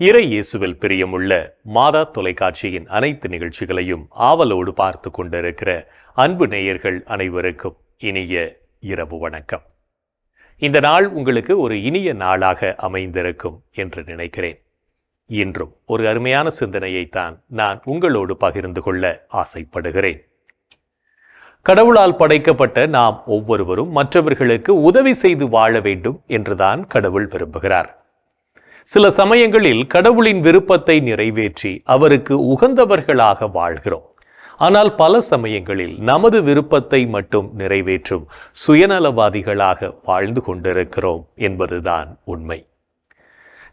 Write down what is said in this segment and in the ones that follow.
இறை இயேசுவில் பிரியமுள்ள மாதா தொலைக்காட்சியின் அனைத்து நிகழ்ச்சிகளையும் ஆவலோடு பார்த்து கொண்டிருக்கிற அன்பு நேயர்கள் அனைவருக்கும் இனிய இரவு வணக்கம். இந்த நாள் உங்களுக்கு ஒரு இனிய நாளாக அமைந்திருக்கும் என்று நினைக்கிறேன். இன்றும் ஒரு அருமையான சிந்தனையைத்தான் நான் உங்களோடு பகிர்ந்து கொள்ள ஆசைப்படுகிறேன். கடவுளால் படைக்கப்பட்ட நாம் ஒவ்வொருவரும் மற்றவர்களுக்கு உதவி செய்து வாழ வேண்டும் என்றுதான் கடவுள் விரும்புகிறார். சில சமயங்களில் கடவுளின் விருப்பத்தை நிறைவேற்றி அவருக்கு உகந்தவர்களாக வாழ்கிறோம். ஆனால் பல சமயங்களில் நமது விருப்பத்தை மட்டும் நிறைவேற்றும் சுயநலவாதிகளாக வாழ்ந்து கொண்டிருக்கிறோம் என்பதுதான் உண்மை.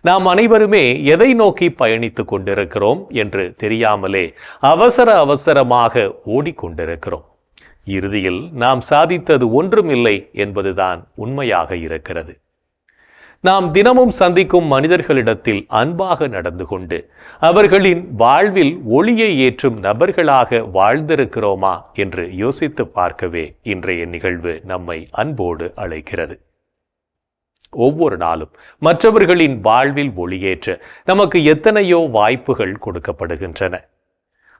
நாம் அனைவருமே எதை நோக்கி பயணித்துக் கொண்டிருக்கிறோம் என்று தெரியாமலே அவசரமாக ஓடிக்கொண்டிருக்கிறோம். இறுதியில் நாம் சாதித்தது ஒன்றுமில்லை என்பதுதான் உண்மையாக இருக்கிறது. நாம் தினமும் சந்திக்கும் மனிதர்களிடத்தில் அன்பாக நடந்து கொண்டு அவர்களின் வாழ்வில் ஒளியை ஏற்றும் நபர்களாக வாழ்ந்திருக்கிறோமா என்று யோசித்து பார்க்கவே இன்றைய நிகழ்வு நம்மை அன்போடு அழைக்கிறது. ஒவ்வொரு நாளும் மற்றவர்களின் வாழ்வில் ஒளியேற்ற நமக்கு எத்தனையோ வாய்ப்புகள் கொடுக்கப்படுகின்றன.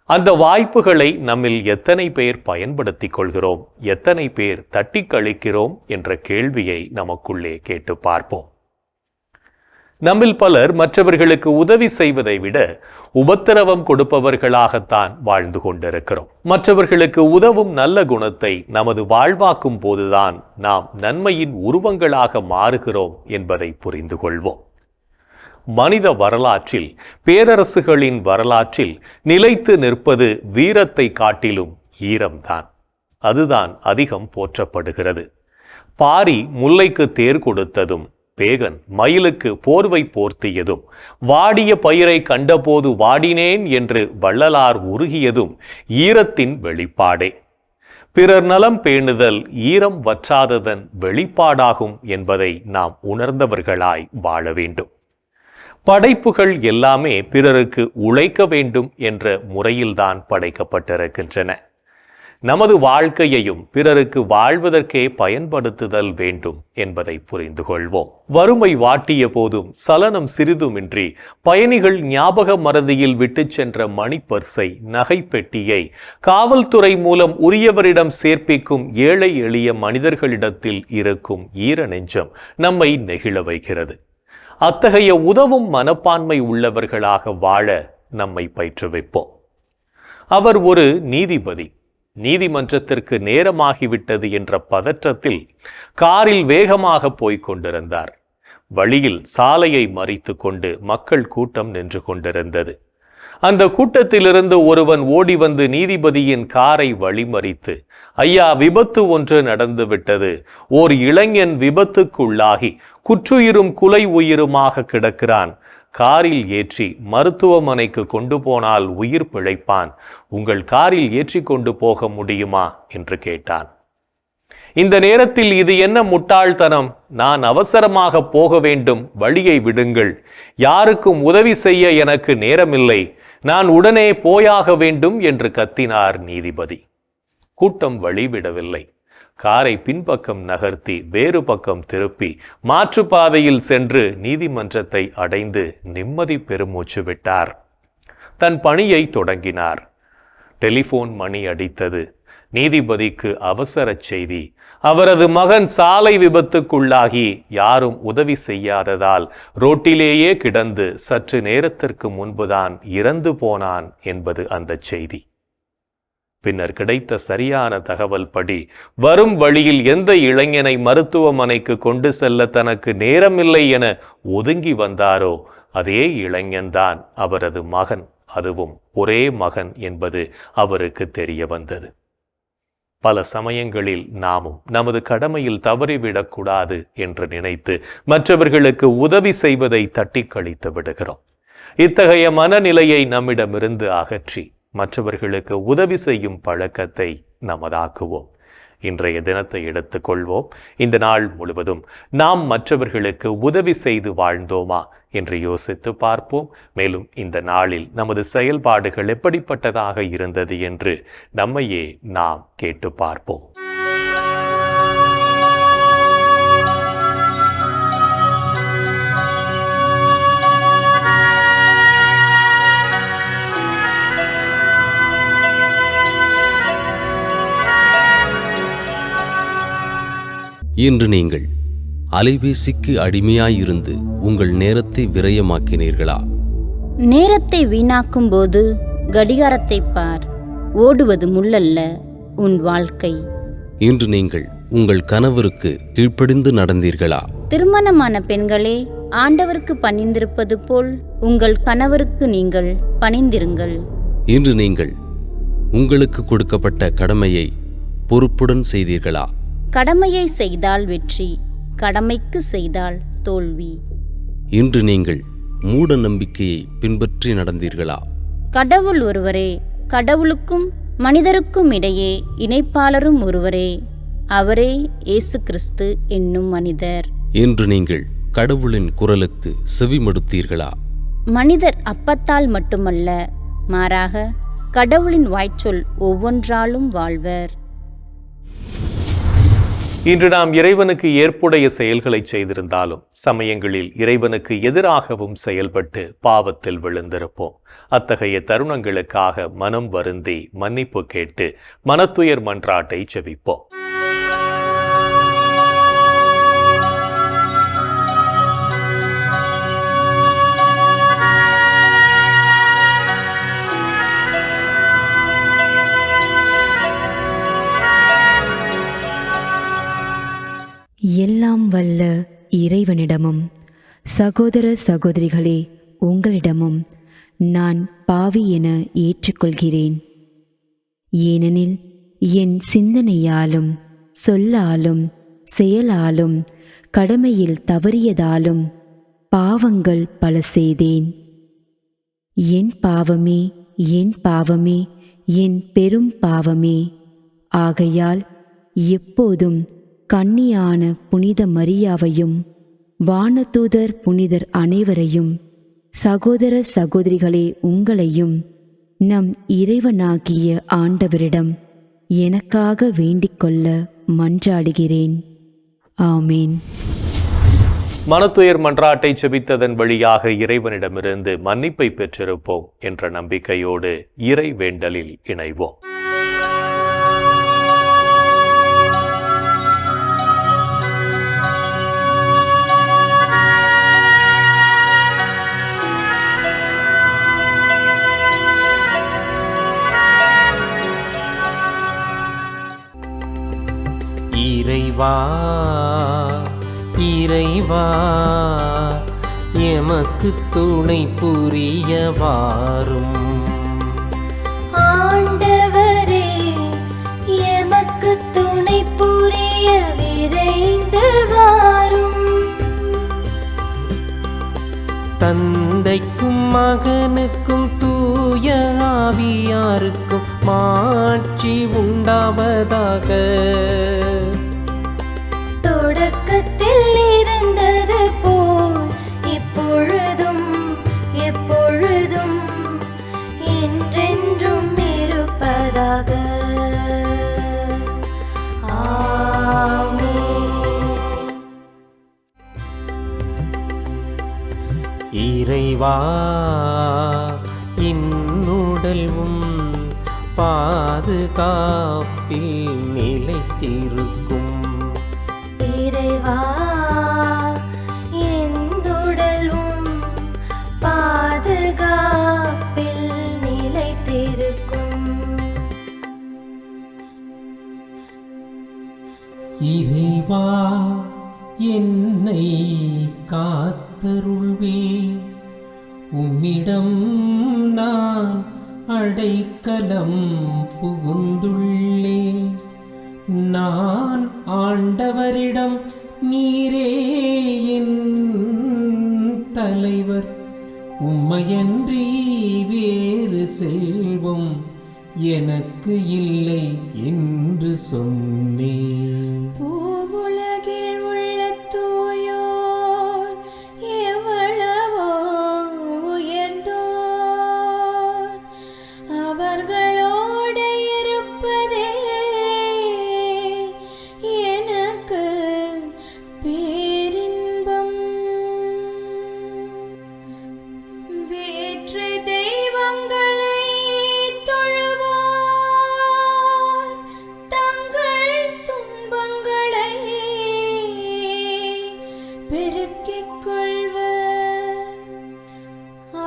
அந்த வாய்ப்புகளை நம்மில் எத்தனை பேர் பயன்படுத்திக் கொள்கிறோம், எத்தனை பேர் தட்டி கழிக்கிறோம் என்ற கேள்வியை நமக்குள்ளே கேட்டு பார்ப்போம். நம்மில் பலர் மற்றவர்களுக்கு உதவி செய்வதை விட உபத்திரவம் கொடுப்பவர்களாகத்தான் வாழ்ந்து கொண்டிருக்கிறோம். மற்றவர்களுக்கு உதவும் நல்ல குணத்தை நமது வாழ்வாக்கும் போதுதான் நாம் நன்மையின் உருவங்களாக மாறுகிறோம் என்பதை புரிந்து கொள்வோம். மனித வரலாற்றில், பேரரசுகளின் வரலாற்றில் நிலைத்து நிற்பது வீரத்தை காட்டிலும் ஈரம்தான். அதுதான் அதிகம் போற்றப்படுகிறது. பாரி முல்லைக்கு தேர் கொடுத்ததும், பேகன் மயிலுக்கு போர்வை போர்த்தியதும், வாடிய பயிரை கண்டபோது வாடினேன் என்று வள்ளலார் உருகியதும் ஈரத்தின் வெளிப்பாடே. பிறர் நலம் பேணுதல் ஈரம் வற்றாததன் வெளிப்பாடாகும் என்பதை நாம் உணர்ந்தவர்களாய் வாழ வேண்டும். படைப்புகள் எல்லாமே பிறருக்கு உழைக்க வேண்டும் என்ற முறையில்தான் படைக்கப்பட்டிருக்கின்றன. நமது வாழ்க்கையையும் பிறருக்கு வாழ்வதற்கே பயன்படுத்துதல் வேண்டும் என்பதை புரிந்து கொள்வோம். வறுமை வாட்டிய போதும் சலனம் சிறிதுமின்றி பயணிகள் ஞாபக மறதியில் விட்டு சென்ற மணிப்பர்சை, நகை பெட்டியை காவல்துறை மூலம் உரியவரிடம் சேர்ப்பிக்கும் ஏழை எளிய மனிதர்களிடத்தில் இருக்கும் ஈர நெஞ்சம் நம்மை நெகிழ வைக்கிறது. அத்தகைய உதவும் மனப்பான்மை உள்ளவர்களாக வாழ நம்மை பயிற்றுவிப்போம். அவர் ஒரு நீதிபதி. நீதிமன்றத்திற்கு நேரமாகிவிட்டது என்ற பதற்றத்தில் காரில் வேகமாக போய்க் கொண்டிருந்தார். வழியில் சாலையை மறித்து கொண்டு மக்கள் கூட்டம் நின்று கொண்டிருந்தது. அந்த கூட்டத்திலிருந்து ஒருவன் ஓடி வந்து நீதிபதியின் காரை வழிமறித்து, ஐயா, விபத்து ஒன்று நடந்துவிட்டது. ஓர் இளைஞன் விபத்துக்குள்ளாகி குற்றுயிரும் குலை உயிருமாக கிடக்கிறான். காரில் ஏற்றி மருத்துவமனைக்கு கொண்டு போனால் உயிர் பிழைப்பான். உங்கள் காரில் ஏற்றி கொண்டு போக முடியுமா என்று கேட்டான். இந்த நேரத்தில் இது என்ன முட்டாள்தனம்? நான் அவசரமாக போக வேண்டும், வழியை விடுங்கள். யாருக்கும் உதவி செய்ய எனக்கு நேரமில்லை. நான் உடனே போயாக வேண்டும் என்று கத்தினார் நீதிபதி. கூட்டம் வழிவிடவில்லை. காரை பின்பக்கம் நகர்த்தி வேறு பக்கம் திருப்பி மாற்றுப்பாதையில் சென்று நீதிமன்றத்தை அடைந்து நிம்மதி பெருமூச்சு விட்டார். தன் பணியை தொடங்கினார். டெலிபோன் மணி அடித்தது. நீதிபதிக்கு அவசர செய்தி. அவரது மகன் சாலை விபத்துக்குள்ளாகி யாரும் உதவி செய்யாததால் ரோட்டிலேயே கிடந்து சற்று நேரத்திற்கு முன்புதான் இறந்து போனான் என்பது அந்த செய்தி. பின்னர் கிடைத்த சரியான தகவல் படி வரும் வழியில் எந்த இளைஞனை மருத்துவமனைக்கு கொண்டு செல்ல தனக்கு நேரமில்லை என ஒதுங்கி வந்தாரோ அதே இளைஞன்தான் அவரது மகன். அதுவும் ஒரே மகன் என்பது அவருக்கு தெரிய வந்தது. பல சமயங்களில் நாமும் நமது கடமையில் தவறிவிடக்கூடாது என்று நினைத்து மற்றவர்களுக்கு உதவி செய்வதை தட்டி கழித்து விடுகிறோம். இத்தகைய மனநிலையை நம்மிடமிருந்து அகற்றி மற்றவர்களுக்கு உதவி செய்யும் பழக்கத்தை நமதாக்குவோம். இன்றைய தினத்தை எடுத்துக்கொள்வோம். இந்த நாள் முழுவதும் நாம் மற்றவர்களுக்கு உதவி செய்து வாழ்ந்தோமா என்று யோசித்து பார்ப்போம். மேலும் இந்த நாளில் நமது செயல்பாடுகள் எப்படிப்பட்டதாக இருந்தது என்று நம்மையே நாம் கேட்டு பார்ப்போம். இன்று நீங்கள் அலைபேசிக்கு அடிமையாயிருந்து உங்கள் நேரத்தை விரயமாக்கினீர்களா? நேரத்தை வீணாக்கும் போது கடிகாரத்தை பார். ஓடுவது முள்ளல்ல, உன் வாழ்க்கை. இன்று நீங்கள் உங்கள் கணவருக்கு கீழ்ப்படிந்து நடந்தீர்களா? திருமணமான பெண்களே, ஆண்டவருக்கு பணிந்திருப்பது போல் உங்கள் கணவருக்கு நீங்கள் பணிந்திருங்கள். இன்று நீங்கள் உங்களுக்கு கொடுக்கப்பட்ட கடமையை பொறுப்புடன் செய்தீர்களா? கடமையை செய்தால் வெற்றி, கடமைக்கு செய்தால் தோல்வி. இன்று நீங்கள் மூட நம்பிக்கையை பின்பற்றி நடந்தீர்களா? கடவுள் ஒருவரே, கடவுளுக்கும் மனிதருக்கும் இடையே இணைப்பாளரும் ஒருவரே, அவரே இயேசு கிறிஸ்து என்னும் மனிதர். இன்று நீங்கள் கடவுளின் குரலுக்கு செவிமடுத்தீர்களா? மனிதர் அப்பத்தால் மட்டுமல்ல, மாறாக கடவுளின் வாய்ச்சொல் ஒவ்வொன்றாலும் வாழ்வர். இன்று நாம் இறைவனுக்கு ஏற்புடைய செயல்களை செய்திருந்தாலும் சமயங்களில் இறைவனுக்கு எதிராகவும் செயல்பட்டு பாவத்தில் விழுந்திருப்போம். அத்தகைய தருணங்களுக்காக மனம் வருந்தி மன்னிப்பு கேட்டு மனத்துயர் மன்றாட்டை ஜெபிப்போம். எல்லாம் வல்ல இறைவனிடமும் சகோதர சகோதரிகளே உங்களிடமும் நான் பாவி என ஏற்றுக்கொள்கிறேன். ஏனெனில் என் சிந்தனையாலும் சொல்லாலும் செயலாலும் கடமையில் தவறியதாலும் பாவங்கள் பல செய்தேன். என் பாவமே, என் பாவமே, என் பெரும் பாவமே. ஆகையால் எப்போதும் கன்னியான புனித மரியாவையும் வானதூதர் புனிதர் அனைவரையும் சகோதர சகோதரிகளே உங்களையும் நம் இறைவனாகிய ஆண்டவரிடம் எனக்காக வேண்டிக்கொள்ள மன்றாடுகிறேன். ஆமேன். மனத்துயர் மன்றாட்டை ஜெபித்ததன் வழியாக இறைவனிடமிருந்து மன்னிப்பை பெற்றிருப்போம் என்ற நம்பிக்கையோடு இறை வேண்டலில் இணைவோம். இறைவா, இறைவா, எமக்கு துணை புரிய வாரும். ஆண்டவரே, எமக்கு துணை புரிய விரைந்து வாரும். தந்தைக்கும் மகனுக்கும் தூய ஆவியாருக்கும் மாட்சி உண்டாவதாக. தொடக்கத்தில் இருந்தது போல் இப்பொழுதும் எப்பொழுதும் என்றென்றும் இருப்பதாக. ஆமென். இறைவா, இன்னுடலும் பாதுகாப்பில் நிலைத்திருக்கும். இறைவா, என்னுடலும் பாதுகாப்பில் நிலைத்திருக்கும். இறைவா, என்னை காத்தருள்வே. உம்மிடம் நான் அடைக்கலம் புகுந்துள்ளேன். நான் ஆண்டவரிடம் நீரே என் தலைவர், உம்மையன்றி வேறு செல்வம் எனக்கு இல்லை என்று சொன்னேன். பூவுலகில் உள்ள தூயோர் எவ்வளவோ உயர்ந்தோர், அவர்களோடு இருப்பதே எனக்கு பேரின்பம். வேற்று தெய்வங்களை தொழுவோர் தங்கள் துன்ப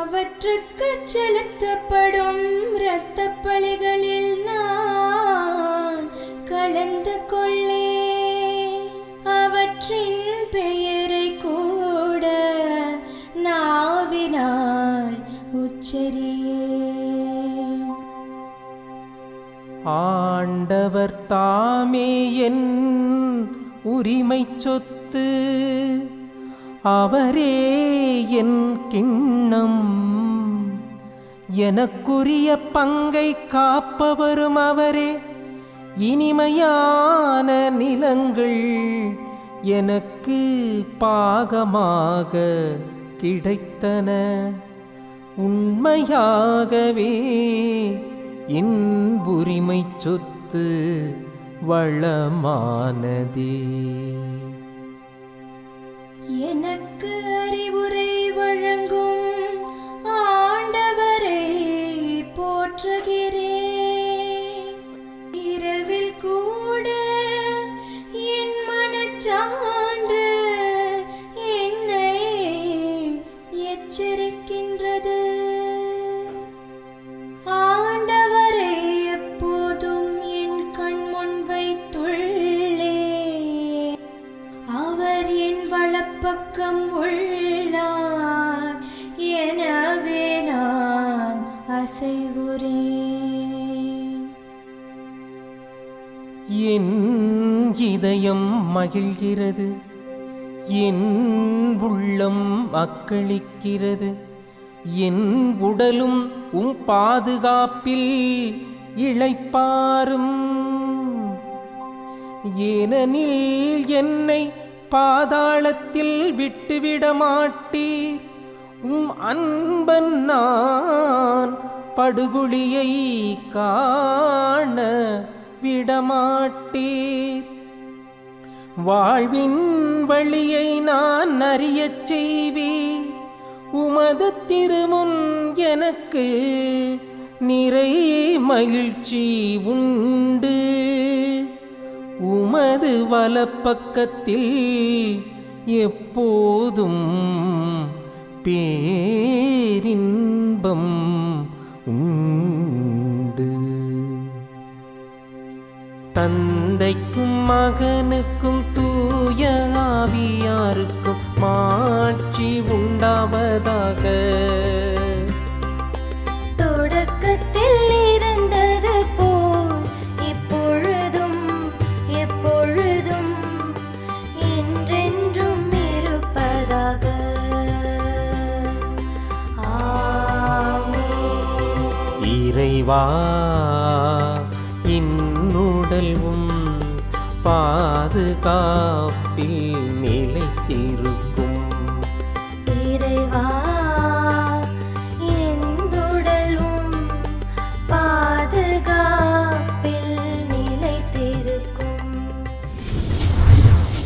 அவற்றுக்கு செலுத்தப்படும் இரத்தப் பலிகளில் நான் கலந்து கொள்ளேன். அவற்றின் பெயரை கூட நாவினால் உச்சரியேன். ஆண்டவர் தாமே என் உரிமை சொத்து, அவரே என் கிண்ணம். எனக்குரிய பங்கை காப்பவரும் அவரே. இனிமையான நிலங்கள் எனக்கு பாகமாக கிடைத்தன. உண்மையாகவே என் உரிமை சொத்து வளமானதே. எனக்கு அறிவுரை வழங்கும் ஆண்டவரை போற்றுகிறேன். இரவில் கூட என் மனச்சான்று என்னை எச்சரிக்கின்றது. ஆண்டவரை எப்போதும் என் கண்முன் வைத்துள்ளேன். அவர் என் வலப்பக்கம் உள்ளார், எனவே நான் அசைவுறேன். என் இதயம் மகிழ்கிறது, என் உள்ளம் அக்களிக்கிறது. என் உடலும் பாதுகாப்பில் இளைப்பாரும். ஏனெனில் என்னை பாதாளத்தில் விட்டுவிட மாட்டீர். அன்பன் நான் படுகுழியை காண விடமாட்டீர். வாழ்வின் வழியை நான் அறியச் செய்வீர். உமது திருமுன் எனக்கு நிறை மகிழ்ச்சி உண்டு. உமது வலப்பக்கத்தில் எப்போதும் பேரின்பம் உண்டு. தந்தைக்கும் மகனுக்கும் தூய ஆவியாருக்கும் மாட்சி உண்டாவதாக. தொடக்கத்தில் இருந்தது போல் இப்பொழுதும் எப்பொழுதும் என்றென்றும் இருப்பதாக. ஆமென். இறைவா, இன்னுடலும் பாதுகாப்பில் நிலைத்திருக்கும். இறைவா, என்னுடலும் பாதுகாப்பில் நிலைத்திருக்கும்.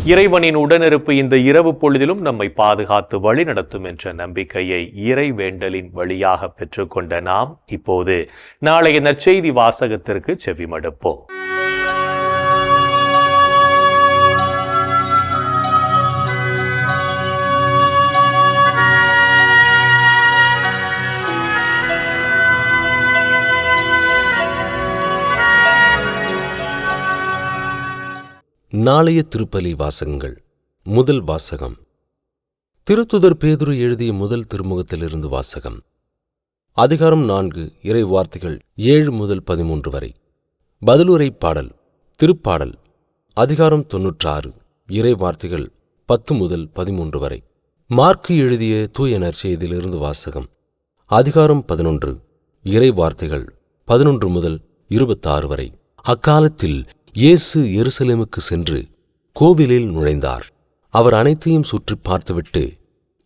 இறைவனின் உடனிருப்பு இந்த இரவு பொழுதிலும் நம்மை பாதுகாத்து வழிநடத்தும் என்ற நம்பிக்கையை இறை வேண்டலின் வழியாக பெற்றுக்கொண்ட நாம் இப்போது நாளைய நற்செய்தி வாசகத்திற்கு செவிமடுப்போம். நாளைய திருப்பலி வாசகங்கள். முதல் வாசகம் திருத்துதர் பேதுரு எழுதிய முதல் திருமுகத்திலிருந்து வாசகம். அதிகாரம் 4, இறை வார்த்தைகள் 7 முதல் 13 வரை. பதிலுரை பாடல். திருப்பாடல் அதிகாரம் 96, இறை வார்த்தைகள் 10 முதல் 13 வரை. மார்க்கு எழுதிய தூய நற்செய்தியிலிருந்து வாசகம். அதிகாரம் 11, இறை வார்த்தைகள் 11 முதல் 26 வரை. அக்காலத்தில் இயேசு எருசலேமுக்கு சென்று கோவிலில் நுழைந்தார். அவர் அனைத்தையும் சுற்றி பார்த்துவிட்டு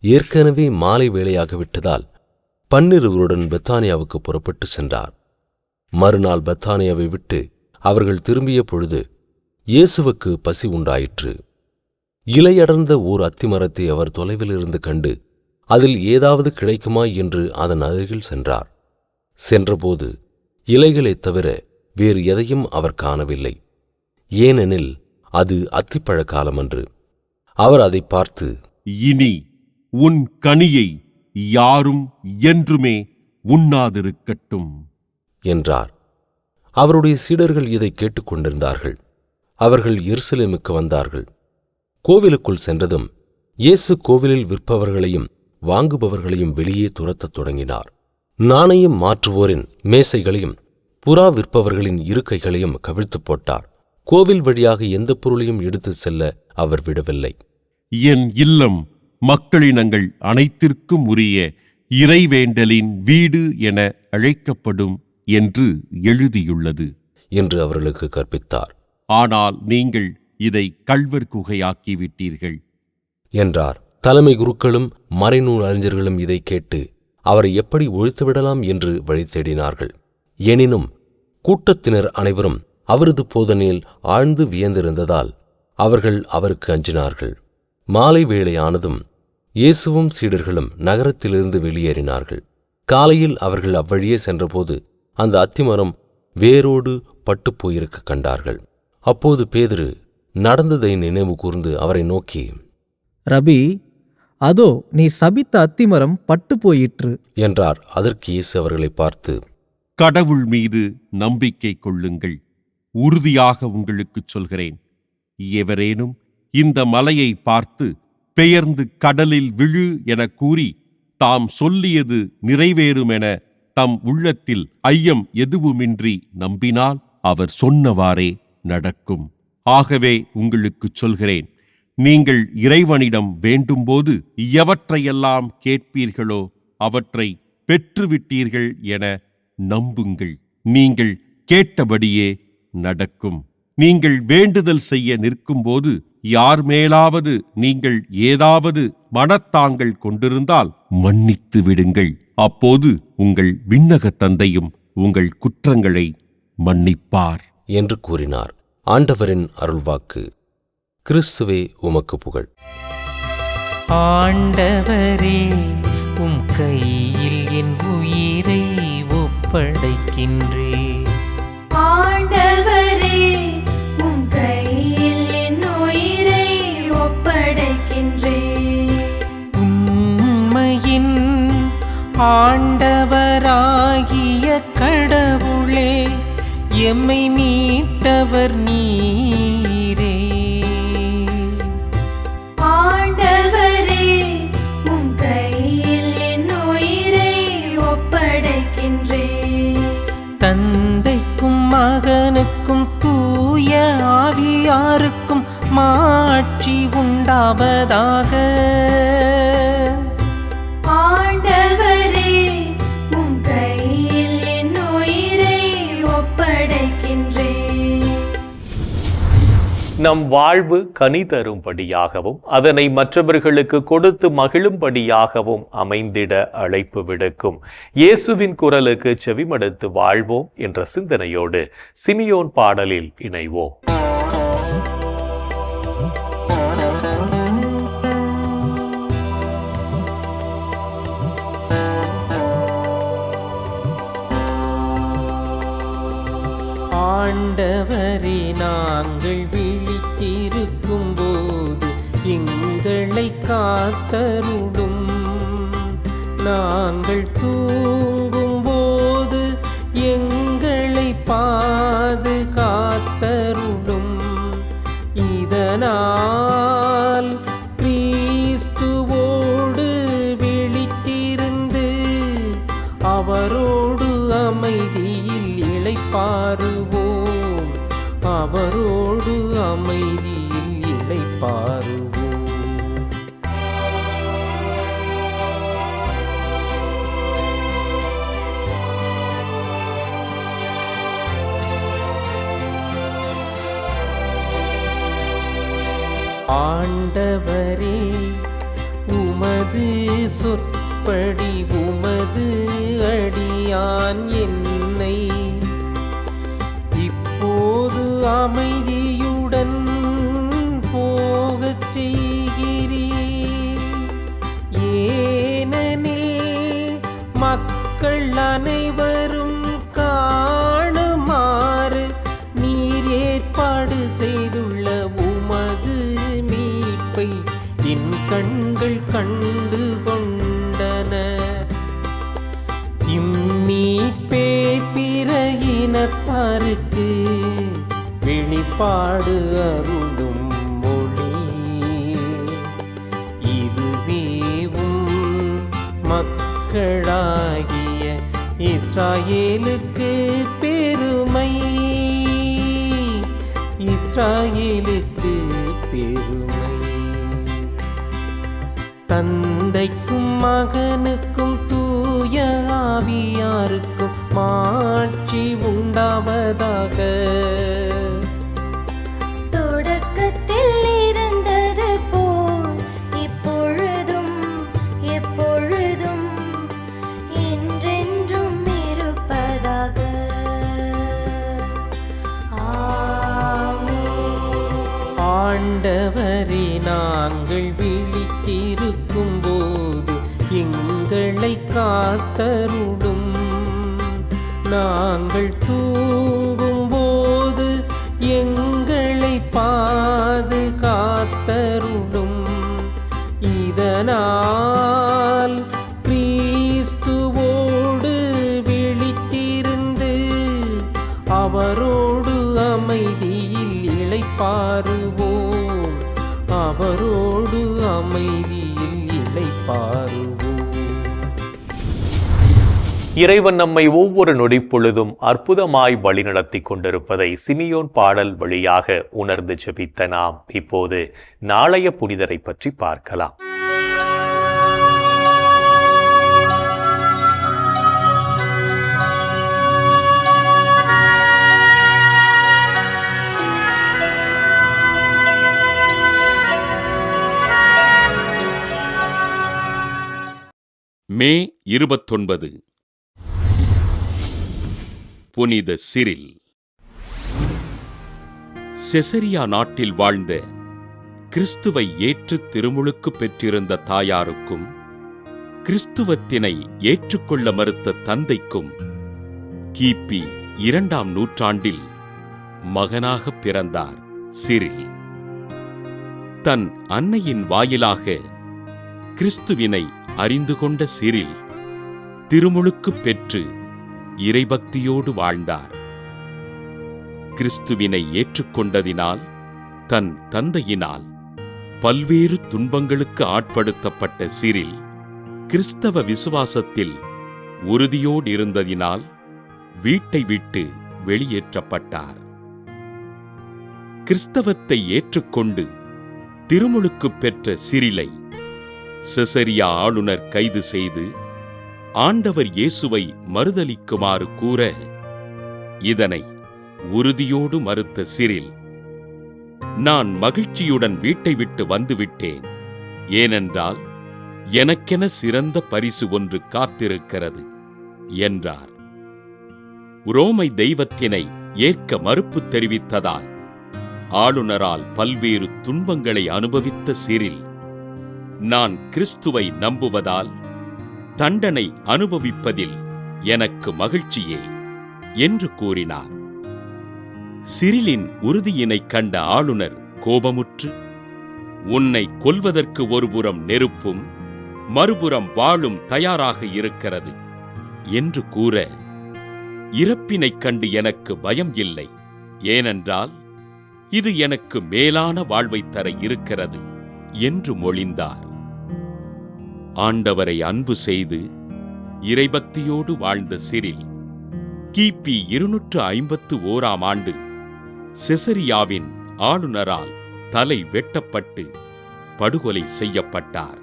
ஏற்கனவே மாலை வேளையாகிவிட்டதால் 12 பெத்தானியாவுக்கு புறப்பட்டு சென்றார். மறுநாள் பெத்தானியாவை விட்டு அவர்கள் திரும்பிய பொழுது இயேசுவுக்கு பசி உண்டாயிற்று. இலையடர்ந்த ஓர் அத்திமரத்தை அவர் தொலைவிலிருந்து கண்டு அதில் ஏதாவது கிடைக்குமா என்று அதன் அருகில் சென்றார். சென்றபோது இலைகளைத் தவிர வேறு எதையும் அவர் காணவில்லை. ஏனெனில் அது அத்திப்பழ காலமன்று. அவர் அதை பார்த்து, இனி உன் கனியை யாரும் என்றுமே உண்ணாதிருக்கட்டும் என்றார். அவருடைய சீடர்கள் இதை கேட்டுக்கொண்டிருந்தார்கள். அவர்கள் எருசலேமுக்கு வந்தார்கள். கோவிலுக்குள் சென்றதும் இயேசு கோவிலில் விற்பவர்களையும் வாங்குபவர்களையும் வெளியே துரத்தத் தொடங்கினார். நாணயம் மாற்றுவோரின் மேசைகளையும் புறா விற்பவர்களின் இருக்கைகளையும் கவிழ்த்துப் போட்டார். கோவில் வழியாக எந்த பொருளையும் எடுத்துச் செல்ல அவர் விடவில்லை. என் இல்லம் மக்களினங்கள் அனைத்திற்கும் உரிய இறைவேண்டலின் வீடு என அழைக்கப்படும் என்று எழுதியுள்ளது என்று அவர்களுக்கு கற்பித்தார். ஆனால் நீங்கள் இதை கள்வர் குகையாக்கிவிட்டீர்கள் என்றார். தலைமை குருக்களும் மறைநூல் அறிஞர்களும் இதை கேட்டு அவரை எப்படி ஒழித்துவிடலாம் என்று வழி தேடினார்கள். எனினும் கூட்டத்தினர் அனைவரும் அவரது போதனையில் ஆழ்ந்து வியந்திருந்ததால் அவர்கள் அவருக்கு அஞ்சினார்கள். மாலை வேளை ஆனதும் இயேசுவும் சீடர்களும் நகரத்திலிருந்து வெளியேறினார்கள். காலையில் அவர்கள் அவ்வழியே சென்றபோது அந்த அத்திமரம் வேரோடு பட்டுப் போயிருக்க கண்டார்கள். அப்போது பேதுரு நடந்ததை நினைவு கூர்ந்து அவரை நோக்கி, ரபி, அதோ நீ சபித்த அத்திமரம் பட்டு போயிற்று என்றார். அதற்கு இயேசு அவர்களை பார்த்து, கடவுள் மீது நம்பிக்கை கொள்ளுங்கள். உறுதியாக உங்களுக்குச் சொல்கிறேன், எவரேனும் இந்த மலையை பார்த்து பெயர்ந்து கடலில் விழு எனக் கூறி தாம் சொல்லியது நிறைவேறுமென தம் உள்ளத்தில் ஐயம் எதுவுமின்றி நம்பினால் அவர் சொன்னவாறே நடக்கும். ஆகவே உங்களுக்குச் சொல்கிறேன், நீங்கள் இறைவனிடம் வேண்டும்போது எவற்றையெல்லாம் கேட்பீர்களோ அவற்றை பெற்றுவிட்டீர்கள் என நம்புங்கள். நீங்கள் கேட்டபடியே நடக்கும். நீங்கள் வேண்டுதல் செய்ய நிற்கும்போது யார் மேலாவது நீங்கள் ஏதாவது மனத்தாங்கள் கொண்டிருந்தால் மன்னித்து விடுங்கள். அப்போது உங்கள் விண்ணகத் தந்தையும் உங்கள் குற்றங்களை மன்னிப்பார் என்று கூறினார். ஆண்டவரின் அருள்வாக்கு. கிறிஸ்துவே உமக்கு புகழ். ஆண்டவரே, உம் கையில் என் உயிரை ஒப்படைக்கின்றேன். ஆண்டவரே, உம் கையில் என் உயிரை ஒப்படைக்கின்றேன். உண்மையின் ஆண்டவராகிய கடவுளே, எம்மை மீட்டவர் நீரே. ஆண்டவரே, உம் கையில் என் உயிரை ஒப்படைக்கின்றேன். தந்தைக்கும் மகனுக்கும் தூய ஆவியாருக்கும் மாட்சி உண்டாவதாக. ஆண்டவரே, உம் கையில் என் உயிரை ஒப்படைக்கின்றேன். நம் வாழ்வு கனி தரும்படியாகவும் அதனை மற்றவர்களுக்கு கொடுத்து மகிழும்படியாகவும் அமைந்திட அழைப்பு விடுக்கும் இயேசுவின் குரலுக்கு செவிமடுத்து வாழ்வோம் என்ற சிந்தனையோடு சிமியோன் பாடலில் இணைவோம். ஆண்டவரே, நாங்கள் விழித்திருக்கும் போது எங்களை காத்தருளும். நாங்கள் தூங்கும் போது எங்களை பாதுகாத்தருளும். இதனால் கிறிஸ்துவோடு விழித்திருந்து அவரோடு அமைதியில் இளைப்பாறுவோம். அவரோடு அமைதியில் இளைப்பாறுவோம். ஆண்டவரே, உமது சொற்படி உமது அடியான் என்னை இப்போது அமைதியுடன் போகச் செய்கிறீர். ஏனெனில் மக்கள் அனைவரும் காணுமாறு நீர் ஏற்பாடு செய்துள்ள உமது மீட்பை என் கண்கள் கண்டு கொண்டன. இனத்தாருக்கு வெளிப்பாடு அருளும் மொழி இதுவேவும் மக்களாகிய இஸ்ராயேலுக்கு பெருமை, இஸ்ராயேலுக்கு பெருமை. தந்தைக்கும் மகனுக்கும் தூய ஆவியாருக்கும் மாட்சி உண்டாவதாக. தொடக்கத்தில் இருந்தது போல் இப்பொழுதும் எப்பொழுதும் என்றென்றும் இருப்பதாக. ஆமென். ஆண்டவரே, நாங்கள் விழித்திருக்கும் போது எங்களை காத்தருளும். நாங்கள் தூங்கும் போது எங்களை பாதுகாத்தருளும். இதனால் கிறிஸ்துவோடு விழித்திருந்து அவரோடு அமைதியில் இளைப்பாறுவோம், அவரோடு அமைதியில் இளைப்பாறுவோம். இறைவன் நம்மை ஒவ்வொரு நொடிப்பொழுதும் அற்புதமாய் வழிநடத்தி கொண்டிருப்பதை சிமியோன் பாடல் வழியாக உணர்ந்து ஜெபித்த நாம் இப்போது நாளைய புனிதரை பற்றி பார்க்கலாம். மே 29 புனித சிரில். செசரியா நாட்டில் வாழ்ந்த கிறிஸ்துவை ஏற்று திருமுழுக்கு பெற்றிருந்த தாயாருக்கும் கிறிஸ்துவத்தினை ஏற்றுக்கொள்ள மறுத்த தந்தைக்கும் கிபி 2ஆம் நூற்றாண்டில் மகனாக பிறந்தார் சிரில். தன் அன்னையின் வாயிலாக கிறிஸ்துவினை அறிந்து கொண்ட சிரில் திருமுழுக்கு பெற்று இறைபக்தியோடு வாழ்ந்தார். கிறிஸ்துவினை ஏற்றுக்கொண்டதினால் தன் தந்தையினால் பல்வேறு துன்பங்களுக்கு ஆட்படுத்தப்பட்ட சிரில் கிறிஸ்தவ விசுவாசத்தில் உறுதியோடு இருந்ததினால் வீட்டை விட்டு வெளியேற்றப்பட்டார். கிறிஸ்தவத்தை ஏற்றுக்கொண்டு திருமுழுக்கு பெற்ற சிரிலை செசரியா ஆளுநர் கைது செய்து ஆண்டவர் இயேசுவை மறுதலிக்குமாறு கூற, இதனை உறுதியோடு மறுத்த சிரில், நான் மகிழ்ச்சியுடன் வீட்டை விட்டு வந்துவிட்டேன், ஏனென்றால் எனக்கென சிறந்த பரிசு ஒன்று காத்திருக்கிறது என்றார். உரோமை தெய்வத்தினை ஏற்க மறுப்பு தெரிவித்ததால் ஆளுநரால் பல்வேறு துன்பங்களை அனுபவித்த சிரில், நான் கிறிஸ்துவை நம்புவதால் தண்டனை அனுபவிப்பதில் எனக்கு மகிழ்ச்சியே என்று கூறினார். சிரிலின் உறுதியினைக் கண்ட ஆளுநர் கோபமுற்று, உன்னை கொல்வதற்கு ஒருபுறம் நெருப்பும் மறுபுறம் வாளும் தயாராக இருக்கிறது என்று கூற, இறப்பினைக் கண்டு எனக்கு பயம் இல்லை, ஏனென்றால் இது எனக்கு மேலான வாழ்வைத் தர இருக்கிறது என்று மொழிந்தார். ஆண்டவரை அன்பு செய்து இறைபக்தியோடு வாழ்ந்த சிரில் கிபி 251ஆம் ஆண்டு செசரியாவின் ஆளுநரால் தலை வெட்டப்பட்டு படுகொலை செய்யப்பட்டார்.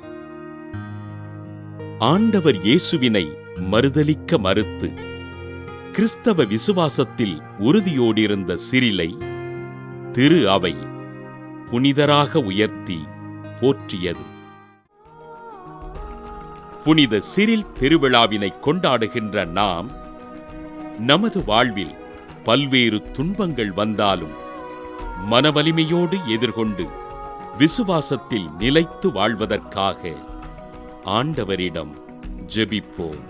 ஆண்டவர் இயேசுவினை மறுதலிக்க மறுத்து கிறிஸ்தவ விசுவாசத்தில் உறுதியோடிருந்த சிரிலை திரு அவை புனிதராக உயர்த்தி போற்றியது. புனித சிரில் திருவிழாவினை கொண்டாடுகின்ற நாம், நமது வாழ்வில் பல்வேறு துன்பங்கள் வந்தாலும் மனவலிமையோடு எதிர்கொண்டு விசுவாசத்தில் நிலைத்து வாழ்வதற்காக ஆண்டவரிடம் ஜெபிப்போம்.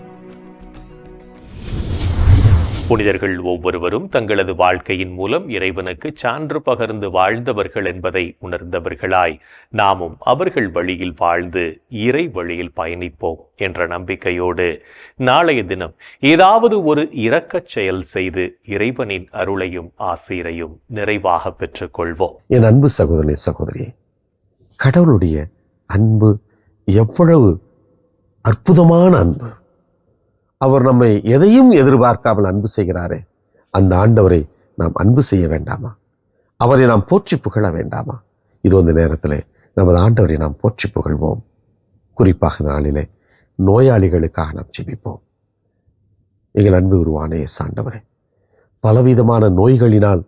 புனிதர்கள் ஒவ்வொருவரும் தங்களது வாழ்க்கையின் மூலம் இறைவனுக்கு சான்று பகர்ந்து வாழ்ந்தவர்கள் என்பதை உணர்ந்தவர்களாய் நாமும் அவர்கள் வழியில் வாழ்ந்து இறை வழியில் பயணிப்போம் என்ற நம்பிக்கையோடு நாளைய தினம் ஏதாவது ஒரு இரக்கச் செயல் செய்து இறைவனின் அருளையும் ஆசீரையும் நிறைவாக பெற்றுக்கொள்வோம். என் அன்பு சகோதரனே சகோதரியே, கடவுளுடைய அன்பு எவ்வளவு அற்புதமான அன்பு! அவர் நம்மை எதையும் எதிர்பார்க்காமல் அன்பு செய்கிறாரே, அந்த ஆண்டவரை நாம் அன்பு செய்ய வேண்டாமா? அவரை நாம் போற்றி புகழ வேண்டாமா? இது இந்த நேரத்தில் நமது ஆண்டவரை நாம் போற்றி புகழ்வோம். குறிப்பாக இந்த நாளிலே நோயாளிகளுக்காக நாம் ஜெபிப்போம். எங்கள் அன்பு உருவான இயேசு ஆண்டவரே, பலவிதமான நோய்களினால்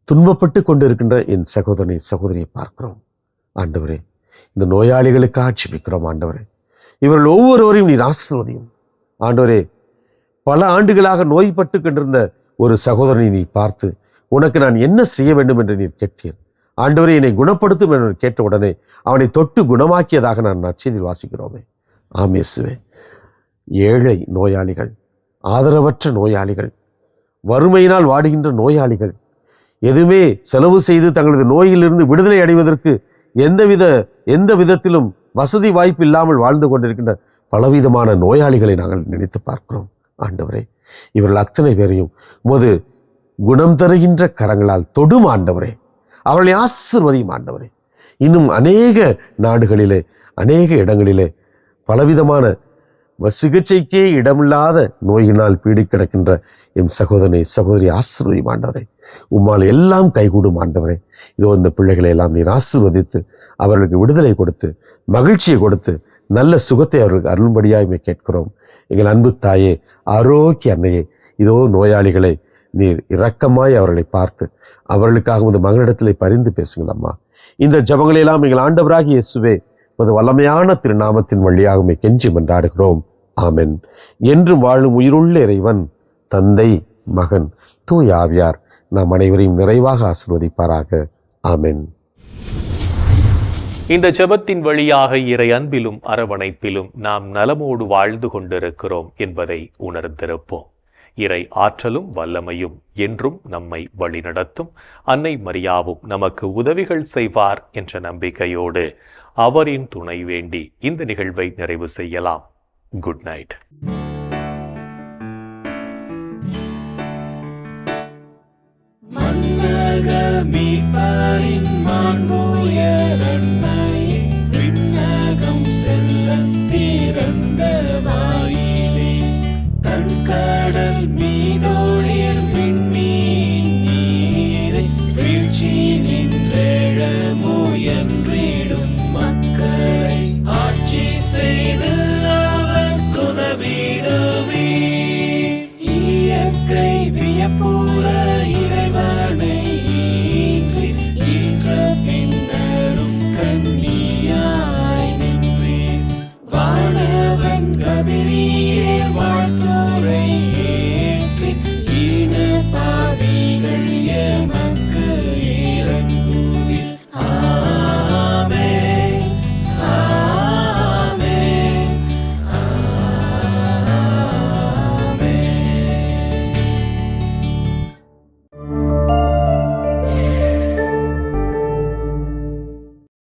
துன்பப்பட்டு கொண்டிருக்கின்ற என் சகோதரனை சகோதரியை பார்க்கிறோம். ஆண்டவரே, இந்த நோயாளிகளுக்காக ஜெபிக்கிறோம். ஆண்டவரே, இவர்கள் ஒவ்வொருவரையும் நீர் ஆசீர்வதியும். ஆண்டவரே, பல ஆண்டுகளாக நோய்பட்டு கொண்டிருந்த ஒரு சகோதரனை நீ பார்த்து உனக்கு நான் என்ன செய்ய வேண்டும் என்று நீர் கேட்டீர். ஆண்டவரே, என்னை குணப்படுத்தும் என்று கேட்ட உடனே அவனை தொட்டு குணமாக்கியதாக நான் நற்செய்தியில் வாசிக்கிறோமே. ஆம் இயேசுவே, ஏழை நோயாளிகள், ஆதரவற்ற நோயாளிகள், வறுமையினால் வாடுகின்ற நோயாளிகள், எதுவுமே செலவு செய்து தங்களது நோயிலிருந்து விடுதலை அடைவதற்கு எந்த விதத்திலும் வசதி வாய்ப்பு இல்லாமல் வாழ்ந்து கொண்டிருக்கின்ற பலவிதமான நோயாளிகளை நாங்கள் நினைத்து பார்க்கிறோம். ஆண்டவரே, இவர்கள் அத்தனை பேரையும் உமது குணம் தருகின்ற கரங்களால் தொடும் ஆண்டவரே. அவர்களை ஆசீர்வதியும் ஆண்டவரே. இன்னும் அநேக நாடுகளிலே, அநேக இடங்களிலே பலவிதமான சிகிச்சைக்கே இடமில்லாத நோயினால் பீடி கிடக்கின்ற என் சகோதரனை சகோதரி ஆசீர்வதியும் ஆண்டவரே. உம்மால் எல்லாம் கைகூடும் ஆண்டவரே. இதோ இந்த பிள்ளைகளை எல்லாம் நீர் ஆசீர்வதித்து அவர்களுக்கு விடுதலை கொடுத்து மகிழ்ச்சியை கொடுத்து நல்ல சுகத்தை அவர்களுக்கு அருள்படியாய் கேட்கிறோம். எங்கள் அன்பு தாயே, ஆரோக்கிய அன்னையே, இதோ நோயாளிகளை நீர் இரக்கமாய் அவர்களை பார்த்து அவர்களுக்காக உமது மகளிடத்திலே பரிந்து பேசுங்கள் அம்மா. இந்த ஜபங்களை எல்லாம் எங்கள் ஆண்டவராகிய இயேசுவே உமது வல்லமையான திருநாமத்தின் வழியாக கெஞ்சி மன்றாடுகிறோம். ஆமென். என்றும் வாழும் உயிருள்ள இறைவன் தந்தை, மகன், தூய ஆவியார் நாம் அனைவரையும் நிறைவாக ஆசீர்வதிப்பாராக. ஆமென். இந்த ஜெபத்தின் வழியாக இறை அன்பிலும் அரவணைப்பிலும் நாம் நலமோடு வாழ்ந்து கொண்டிருக்கிறோம் என்பதை உணர்ந்திருப்போம். இறை ஆற்றலும் வல்லமையும் என்றும் நம்மை வழிநடத்தும். அன்னை மரியாவும் நமக்கு உதவிகள் செய்வார் என்ற நம்பிக்கையோடு அவரின் துணை வேண்டி இந்த நிகழ்வை நிறைவு செய்யலாம். Good night. கடல் மீது